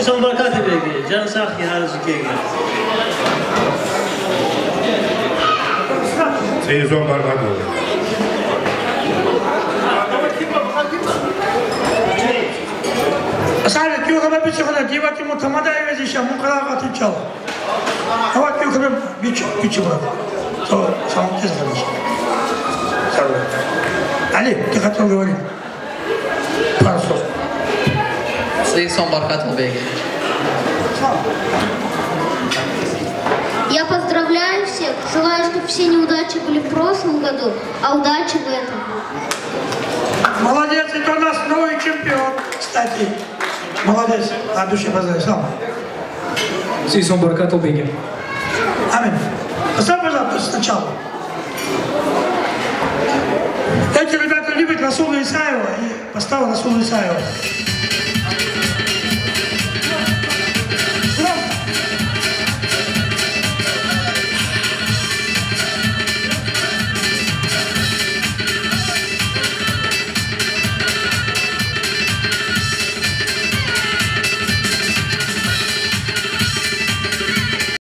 Seyson Barkat Bey'e, Can Sakhi Harzike'ye. Seyson Barkat Asal kyo kami bicara dia waktu mu tamada evde şey mukara katı çal. Hava kyo kami bicara. So sama kez kalmış. Sağ ol. Ali dikkat ol görelim. Parso. Seyson Barkat Bey'e. Я поздравляю всех, желаю, чтобы все неудачи были в прошлом году, а удачи в этом. Молодец, это у нас новый чемпион, кстати. Молодец, от души поздравляю. Сам. Сейсон Баркат Беге. Аминь. Поставь, пожалуйста, сначала. Эти ребята любят Расула Исаева и поставил Расула Исаева.